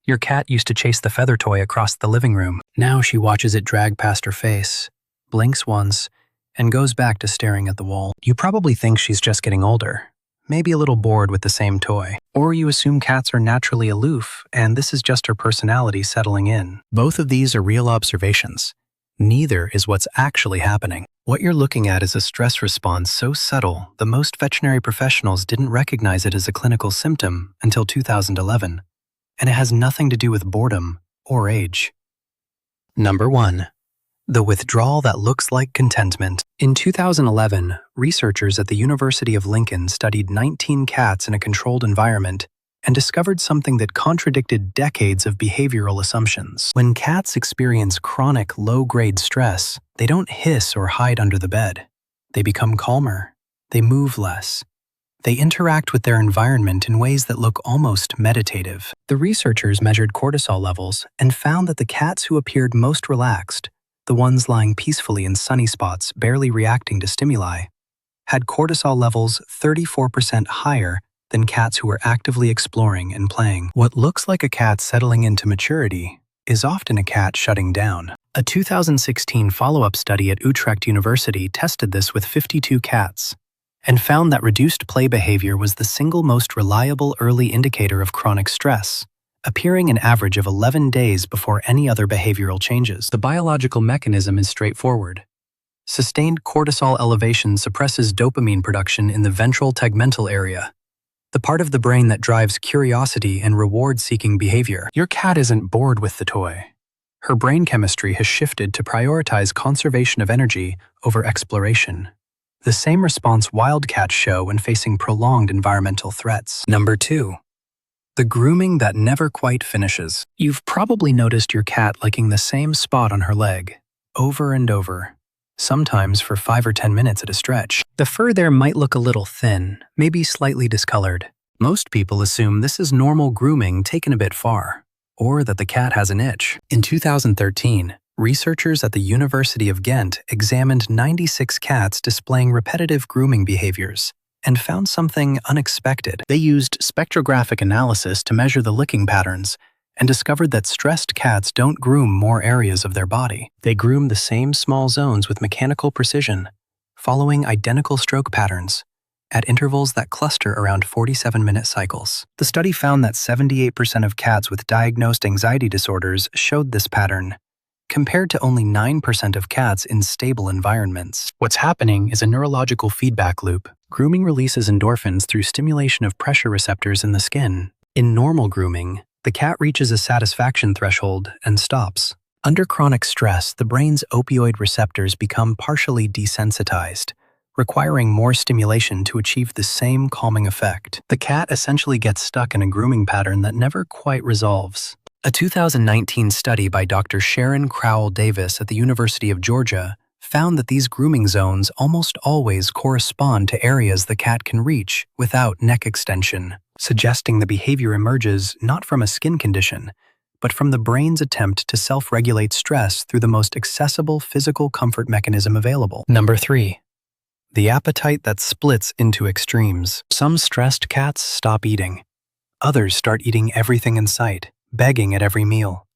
Your cat used to chase the feather toy across the living room. Now she watches it drag past her face, blinks once, and goes back to staring at the wall. You probably think she's just getting older, maybe a little bored with the same toy. Or you assume cats are naturally aloof, and this is just her personality settling in. Both of these are real observations. Neither is what's actually happening. What you're looking at is a stress response so subtle that most veterinary professionals didn't recognize it as a clinical symptom until 2011, and it has nothing to do with boredom or age. Number 1. The withdrawal that looks like contentment. In 2011, researchers at the University of Lincoln studied 19 cats in a controlled environment and discovered something that contradicted decades of behavioral assumptions. When cats experience chronic low-grade stress, they don't hiss or hide under the bed. They become calmer. They move less. They interact with their environment in ways that look almost meditative. The researchers measured cortisol levels and found that the cats who appeared most relaxed, the ones lying peacefully in sunny spots barely reacting to stimuli, had cortisol levels 34% higher than cats who were actively exploring and playing. What looks like a cat settling into maturity is often a cat shutting down. A 2016 follow-up study at Utrecht University tested this with 52 cats and found that reduced play behavior was the single most reliable early indicator of chronic stress, appearing an average of 11 days before any other behavioral changes. The biological mechanism is straightforward. Sustained cortisol elevation suppresses dopamine production in the ventral tegmental area, the part of the brain that drives curiosity and reward-seeking behavior. Your cat isn't bored with the toy. Her brain chemistry has shifted to prioritize conservation of energy over exploration. The same response wild cats show when facing prolonged environmental threats. Number 2. The grooming that never quite finishes. You've probably noticed your cat licking the same spot on her leg, over and over, sometimes for 5 or 10 minutes at a stretch. The fur there might look a little thin, maybe slightly discolored. Most people assume this is normal grooming taken a bit far, or that the cat has an itch. In 2013, researchers at the University of Ghent examined 96 cats displaying repetitive grooming behaviors and found something unexpected. They used spectrographic analysis to measure the licking patterns and discovered that stressed cats don't groom more areas of their body. They groom the same small zones with mechanical precision, following identical stroke patterns at intervals that cluster around 47-minute cycles. The study found that 78% of cats with diagnosed anxiety disorders showed this pattern, compared to only 9% of cats in stable environments. What's happening is a neurological feedback loop. Grooming releases endorphins through stimulation of pressure receptors in the skin. In normal grooming, the cat reaches a satisfaction threshold and stops. Under chronic stress, the brain's opioid receptors become partially desensitized, requiring more stimulation to achieve the same calming effect. The cat essentially gets stuck in a grooming pattern that never quite resolves. A 2019 study by Dr. Sharon Crowell Davis at the University of Georgia found that these grooming zones almost always correspond to areas the cat can reach without neck extension, suggesting the behavior emerges not from a skin condition, but from the brain's attempt to self-regulate stress through the most accessible physical comfort mechanism available. Number 3. The appetite that splits into extremes. Some stressed cats stop eating. Others start eating everything in sight, begging at every meal,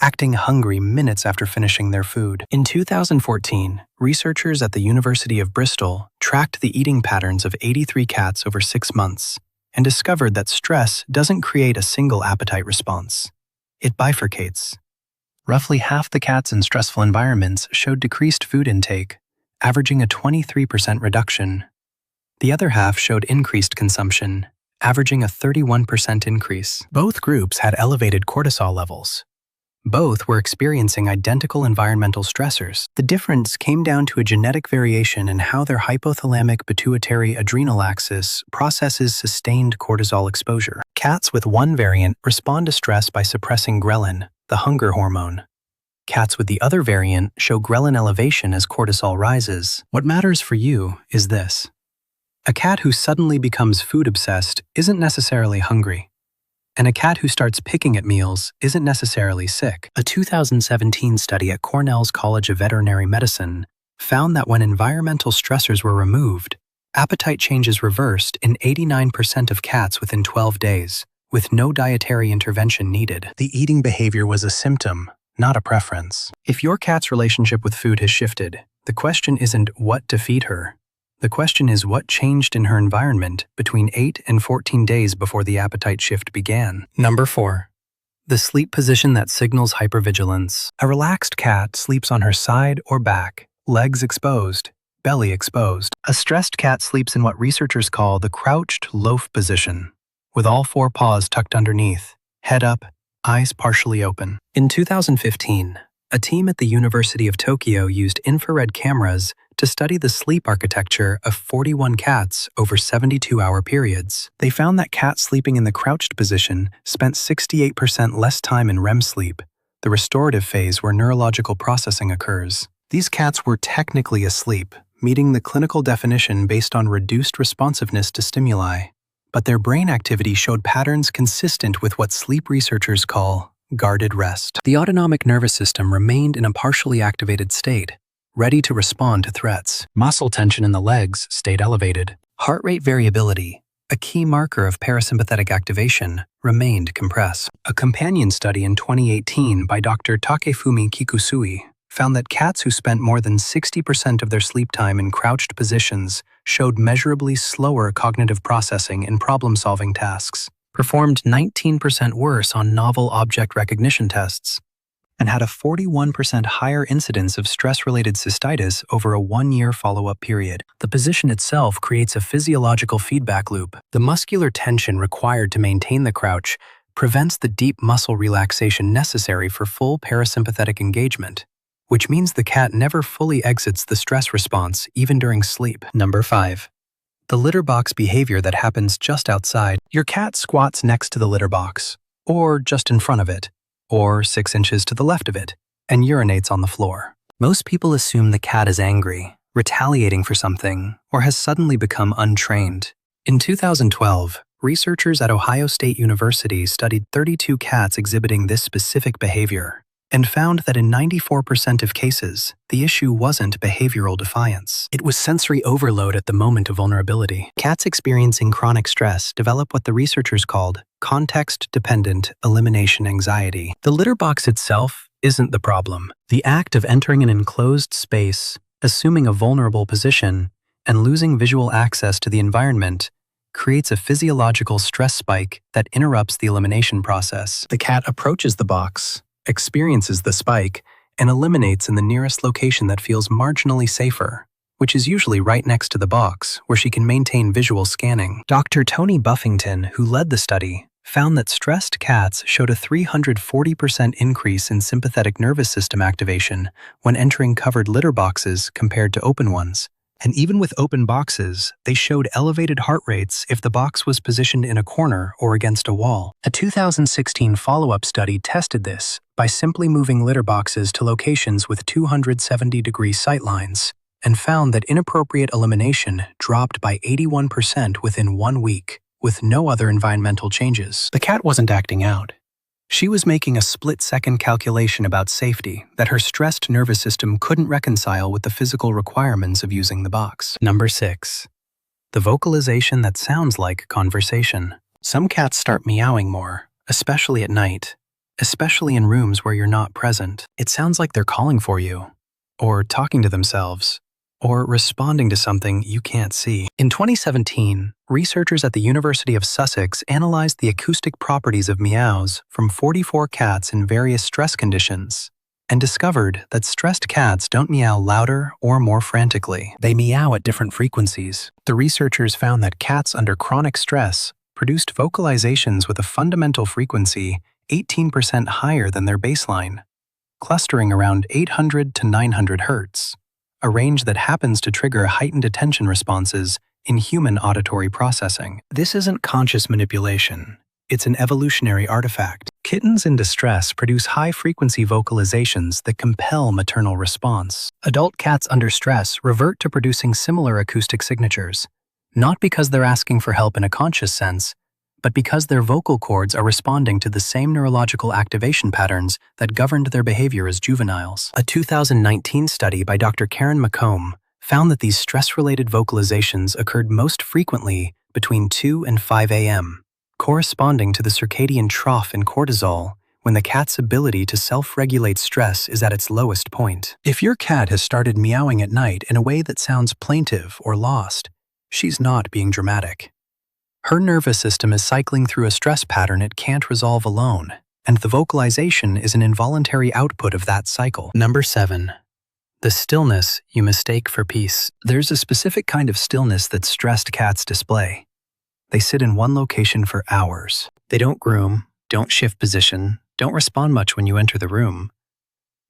acting hungry minutes after finishing their food. In 2014, researchers at the University of Bristol tracked the eating patterns of 83 cats over 6 months and discovered that stress doesn't create a single appetite response. It bifurcates. Roughly half the cats in stressful environments showed decreased food intake, averaging a 23% reduction. The other half showed increased consumption, averaging a 31% increase. Both groups had elevated cortisol levels. Both were experiencing identical environmental stressors. The difference came down to a genetic variation in how their hypothalamic pituitary adrenal axis processes sustained cortisol exposure. Cats with one variant respond to stress by suppressing ghrelin, the hunger hormone. Cats with the other variant show ghrelin elevation as cortisol rises. What matters for you is this. A cat who suddenly becomes food-obsessed isn't necessarily hungry, and a cat who starts picking at meals isn't necessarily sick. A 2017 study at Cornell's College of Veterinary Medicine found that when environmental stressors were removed, appetite changes reversed in 89% of cats within 12 days, with no dietary intervention needed. The eating behavior was a symptom, not a preference. If your cat's relationship with food has shifted, the question isn't what to feed her. The question is what changed in her environment between 8 and 14 days before the appetite shift began. Number 4. The sleep position that signals hypervigilance. A relaxed cat sleeps on her side or back, legs exposed, belly exposed. A stressed cat sleeps in what researchers call the crouched loaf position, with all 4 paws tucked underneath, head up, eyes partially open. In 2015, a team at the University of Tokyo used infrared cameras to study the sleep architecture of 41 cats over 72-hour periods. They found that cats sleeping in the crouched position spent 68% less time in REM sleep, the restorative phase where neurological processing occurs. These cats were technically asleep, meeting the clinical definition based on reduced responsiveness to stimuli, but their brain activity showed patterns consistent with what sleep researchers call guarded rest. The autonomic nervous system remained in a partially activated state, ready to respond to threats. Muscle tension in the legs stayed elevated. Heart rate variability, a key marker of parasympathetic activation, remained compressed. A companion study in 2018 by Dr. Takefumi Kikusui found that cats who spent more than 60% of their sleep time in crouched positions showed measurably slower cognitive processing in problem-solving tasks, performed 19% worse on novel object recognition tests, and had a 41% higher incidence of stress-related cystitis over a 1-year follow-up period. The position itself creates a physiological feedback loop. The muscular tension required to maintain the crouch prevents the deep muscle relaxation necessary for full parasympathetic engagement, which means the cat never fully exits the stress response even during sleep. Number 5. The litter box behavior that happens just outside. Your cat squats next to the litter box, or just in front of it, or 6 inches to the left of it, and urinates on the floor. Most people assume the cat is angry, retaliating for something, or has suddenly become untrained. In 2012, researchers at Ohio State University studied 32 cats exhibiting this specific behavior, and found that in 94% of cases, the issue wasn't behavioral defiance. It was sensory overload at the moment of vulnerability. Cats experiencing chronic stress develop what the researchers called context-dependent elimination anxiety. The litter box itself isn't the problem. The act of entering an enclosed space, assuming a vulnerable position, and losing visual access to the environment creates a physiological stress spike that interrupts the elimination process. The cat approaches the box, experiences the spike, and eliminates in the nearest location that feels marginally safer, which is usually right next to the box, where she can maintain visual scanning. Dr. Tony Buffington, who led the study, found that stressed cats showed a 340% increase in sympathetic nervous system activation when entering covered litter boxes compared to open ones. And even with open boxes, they showed elevated heart rates if the box was positioned in a corner or against a wall. A 2016 follow-up study tested this by simply moving litter boxes to locations with 270-degree sightlines, and found that inappropriate elimination dropped by 81% within 1 week, with no other environmental changes. The cat wasn't acting out. She was making a split-second calculation about safety that her stressed nervous system couldn't reconcile with the physical requirements of using the box. Number 6. The vocalization that sounds like conversation. Some cats start meowing more, especially at night, especially in rooms where you're not present. It sounds like they're calling for you, or talking to themselves, or responding to something you can't see. In 2017, researchers at the University of Sussex analyzed the acoustic properties of meows from 44 cats in various stress conditions and discovered that stressed cats don't meow louder or more frantically. They meow at different frequencies. The researchers found that cats under chronic stress produced vocalizations with a fundamental frequency 18% higher than their baseline, clustering around 800 to 900 hertz. A range that happens to trigger heightened attention responses in human auditory processing. This isn't conscious manipulation. It's an evolutionary artifact. Kittens in distress produce high-frequency vocalizations that compel maternal response. Adult cats under stress revert to producing similar acoustic signatures, not because they're asking for help in a conscious sense, but because their vocal cords are responding to the same neurological activation patterns that governed their behavior as juveniles. A 2019 study by Dr. Karen McComb found that these stress-related vocalizations occurred most frequently between 2 and 5 a.m., corresponding to the circadian trough in cortisol, when the cat's ability to self-regulate stress is at its lowest point. If your cat has started meowing at night in a way that sounds plaintive or lost, she's not being dramatic. Her nervous system is cycling through a stress pattern it can't resolve alone, and the vocalization is an involuntary output of that cycle. Number 7. The stillness you mistake for peace. There's a specific kind of stillness that stressed cats display. They sit in one location for hours. They don't groom, don't shift position, don't respond much when you enter the room.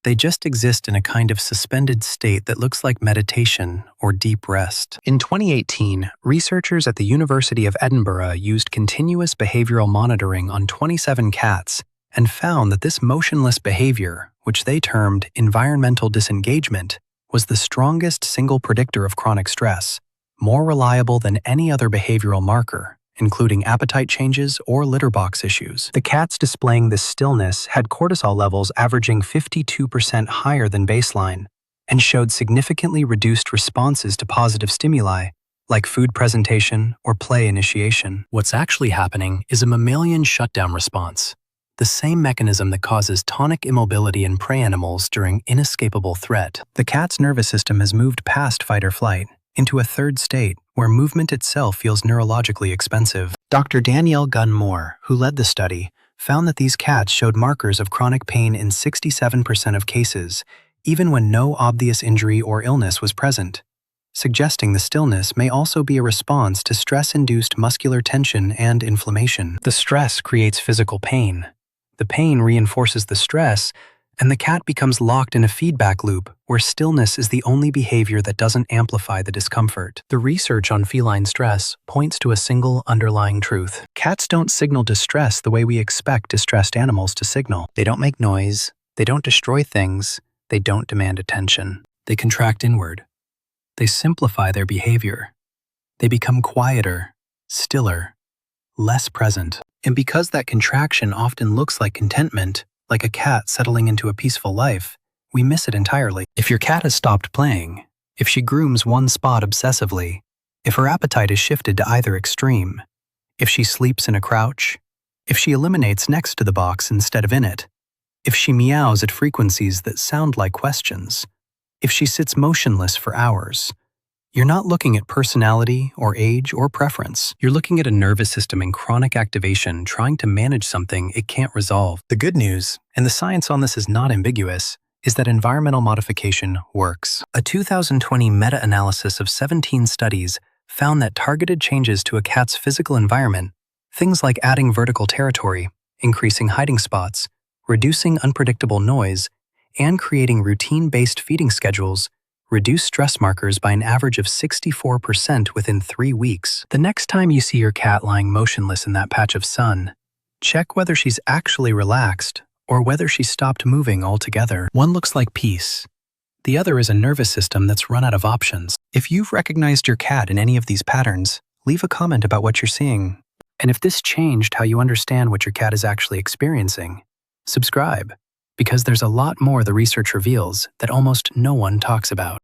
They just exist in a kind of suspended state that looks like meditation or deep rest. In 2018, researchers at the University of Edinburgh used continuous behavioral monitoring on 27 cats and found that this motionless behavior, which they termed environmental disengagement, was the strongest single predictor of chronic stress, more reliable than any other behavioral marker, including appetite changes or litter box issues. The cats displaying this stillness had cortisol levels averaging 52% higher than baseline and showed significantly reduced responses to positive stimuli, like food presentation or play initiation. What's actually happening is a mammalian shutdown response, the same mechanism that causes tonic immobility in prey animals during inescapable threat. The cat's nervous system has moved past fight or flight into a third state where movement itself feels neurologically expensive. Dr. Danielle Gunn-Moore, who led the study, found that these cats showed markers of chronic pain in 67% of cases, even when no obvious injury or illness was present, suggesting the stillness may also be a response to stress-induced muscular tension and inflammation. The stress creates physical pain. The pain reinforces the stress, and the cat becomes locked in a feedback loop where stillness is the only behavior that doesn't amplify the discomfort. The research on feline stress points to a single underlying truth. Cats don't signal distress the way we expect distressed animals to signal. They don't make noise, they don't destroy things, they don't demand attention. They contract inward. They simplify their behavior. They become quieter, stiller, less present. And because that contraction often looks like contentment, like a cat settling into a peaceful life, we miss it entirely. If your cat has stopped playing, if she grooms one spot obsessively, if her appetite is shifted to either extreme, if she sleeps in a crouch, if she eliminates next to the box instead of in it, if she meows at frequencies that sound like questions, if she sits motionless for hours, you're not looking at personality or age or preference. You're looking at a nervous system in chronic activation trying to manage something it can't resolve. The good news, and the science on this is not ambiguous, is that environmental modification works. A 2020 meta-analysis of 17 studies found that targeted changes to a cat's physical environment, things like adding vertical territory, increasing hiding spots, reducing unpredictable noise, and creating routine-based feeding schedules, reduce stress markers by an average of 64% within 3 weeks. The next time you see your cat lying motionless in that patch of sun, check whether she's actually relaxed or whether she stopped moving altogether. One looks like peace. The other is a nervous system that's run out of options. If you've recognized your cat in any of these patterns, leave a comment about what you're seeing. And if this changed how you understand what your cat is actually experiencing, subscribe, because there's a lot more the research reveals that almost no one talks about.